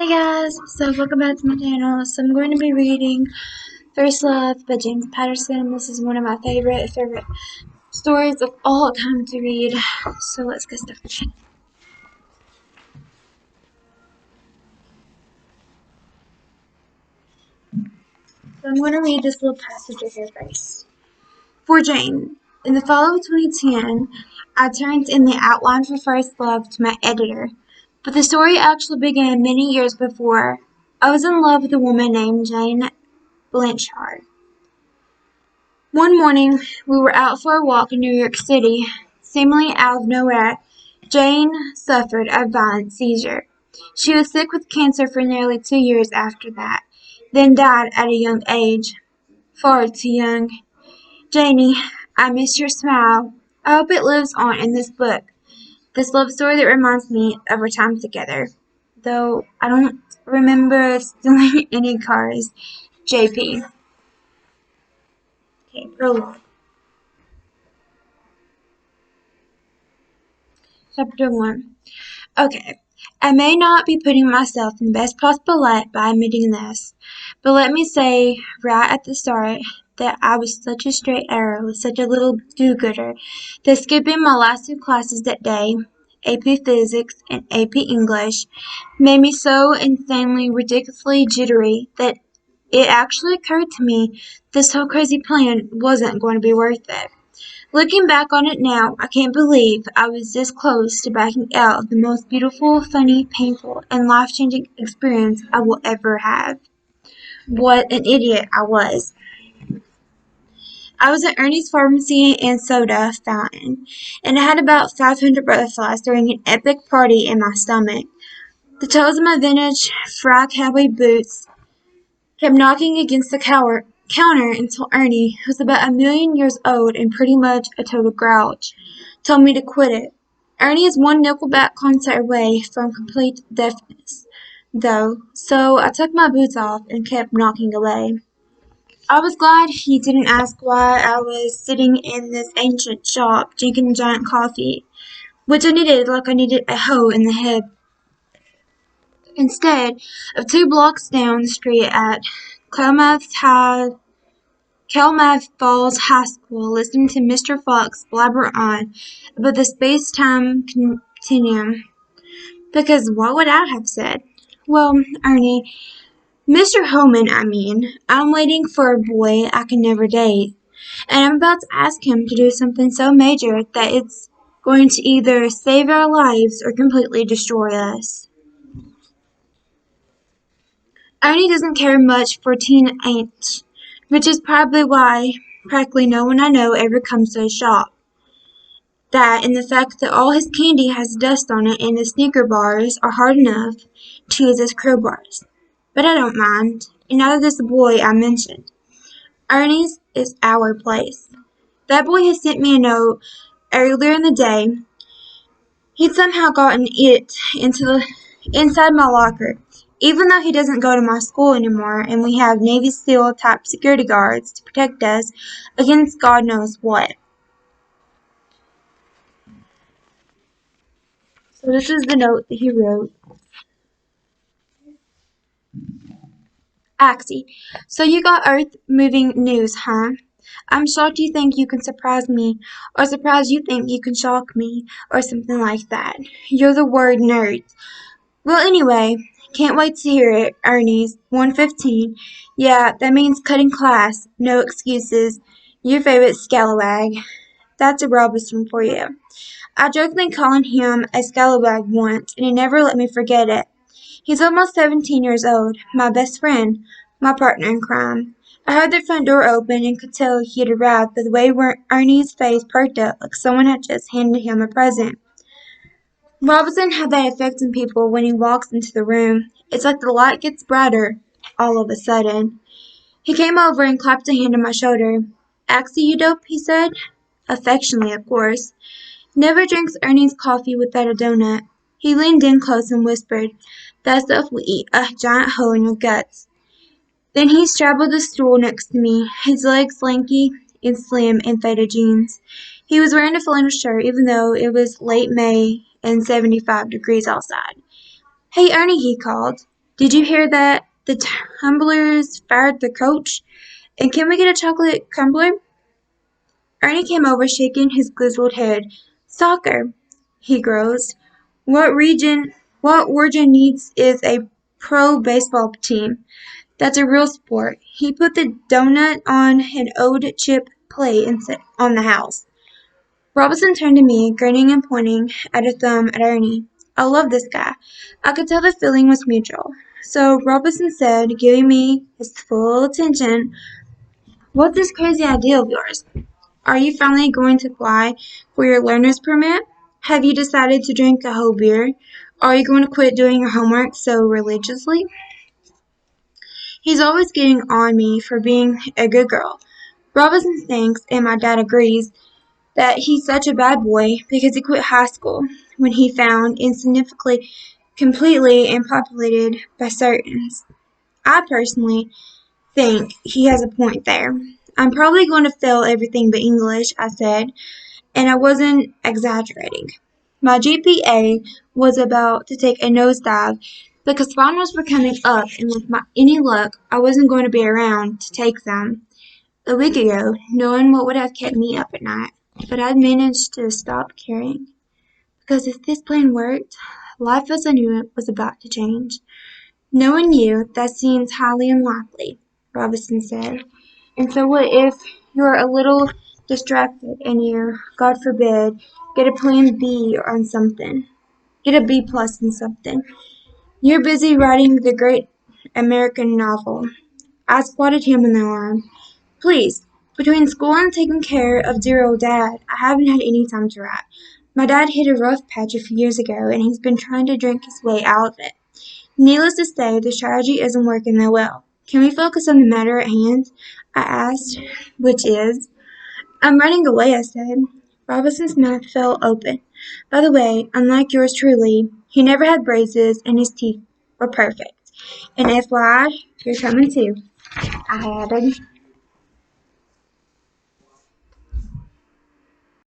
Hey guys, so welcome back to my channel. So I'm going to be reading First Love by James Patterson. This is one of my favorite stories of all time to read. So let's get started. So I'm going to read this little passage right here first. For Jane, in the fall of 2010, I turned in the outline for First Love to my editor, but the story actually began many years before. I was in love with a woman named Jane Blanchard. One morning, we were out for a walk in New York City. Seemingly out of nowhere, Jane suffered a violent seizure. She was sick with cancer for nearly 2 years after that, then died at a young age. Far too young. Janie, I miss your smile. I hope it lives on in this book. This love story that reminds me of our time together. Though I don't remember stealing any cars. JP. Okay, prologue. Chapter 1. Okay, I may not be putting myself in the best possible light by admitting this, but let me say right at the start that I was such a straight arrow, such a little do-gooder, that skipping my last 2 classes that day, AP Physics and AP English, made me so insanely, ridiculously jittery that it actually occurred to me this whole crazy plan wasn't going to be worth it. Looking back on it now, I can't believe I was this close to backing out of the most beautiful, funny, painful, and life-changing experience I will ever have. What an idiot I was. I was at Ernie's Pharmacy and Soda Fountain, and I had about 500 butterflies throwing an epic party in my stomach. The toes of my vintage fry cowboy boots kept knocking against the counter until Ernie, who's about 1,000,000 years old and pretty much a total grouch, told me to quit it. Ernie is one Nickelback concert away from complete deafness, though, so I took my boots off and kept knocking away. I was glad he didn't ask why I was sitting in this ancient shop drinking giant coffee, which I needed like I needed a hoe in the head. Instead of 2 blocks down the street at Klamath Falls High School, listening to Mr. Fox blabber on about the space-time continuum. Because what would I have said? Well, Ernie, Mr. Holman, I'm waiting for a boy I can never date, and I'm about to ask him to do something so major that it's going to either save our lives or completely destroy us. Ernie doesn't care much for teenage, which is probably why practically no one I know ever comes to his shop. That and the fact that all his candy has dust on it and his sneaker bars are hard enough to use as crowbars. But I don't mind, and neither does the boy I mentioned. Ernie's is our place. That boy has sent me a note earlier in the day. He'd somehow gotten it inside my locker, even though he doesn't go to my school anymore and we have Navy SEAL type security guards to protect us against God knows what. So this is the note that he wrote. Axie, so you got Earth moving news, huh? I'm shocked you think you can surprise me, or surprised you think you can shock me, or something like that. You're the word nerd. Well, anyway, can't wait to hear it, Ernie's. 115. Yeah, that means cutting class. No excuses. Your favorite scalawag. That's a Robinson for you. I jokingly called him a scalawag once, and he never let me forget it. He's almost 17 years old, my best friend, my partner in crime. I heard the front door open and could tell he had arrived by the way Ernie's face perked up like someone had just handed him a present. Robinson had that effect on people when he walks into the room. It's like the light gets brighter all of a sudden. He came over and clapped a hand on my shoulder. Axie, you dope, he said. Affectionately, of course. Never drinks Ernie's coffee without a donut. He leaned in close and whispered, that stuff will eat a giant hole in your guts. Then he straddled the stool next to me, his legs lanky and slim in faded jeans. He was wearing a flannel shirt even though it was late May and 75 degrees outside. Hey, Ernie, he called. Did you hear that? The Tumblers fired the coach? And can we get a chocolate crumbler? Ernie came over shaking his grizzled head. Soccer, he groused. What Origin needs is a pro baseball team. That's a real sport. He put the donut on an old chip plate and set on the house. Robinson turned to me, grinning and pointing at a thumb at Ernie. I love this guy. I could tell the feeling was mutual. So Robinson said, giving me his full attention, what's this crazy idea of yours? Are you finally going to apply for your learner's permit? Have you decided to drink a whole beer? Are you going to quit doing your homework so religiously? He's always getting on me for being a good girl. Robinson thinks, and my dad agrees, that he's such a bad boy because he quit high school when he found insignificantly completely unpopulated by certains. I personally think he has a point there. I'm probably going to fail everything but English, I said, and I wasn't exaggerating. My GPA was about to take a nosedive because finals were coming up, and with any luck, I wasn't going to be around to take them. A week ago, knowing what would have kept me up at night, but I'd managed to stop caring. Because if this plan worked, life as I knew it was about to change. Knowing you, that seems highly unlikely, Robinson said. And so what if you're a little distracted and you, God forbid, get a plan B on something? Get a B plus in something. You're busy writing the great American novel. I squatted him in the arm. Please, between school and taking care of dear old Dad, I haven't had any time to write. My dad hit a rough patch a few years ago, and he's been trying to drink his way out of it. Needless to say, the strategy isn't working that well. Can we focus on the matter at hand? I asked, which is, I'm running away, I said. Robinson's mouth fell open. By the way, unlike yours truly, he never had braces and his teeth were perfect. And FYI, you're coming too, I added.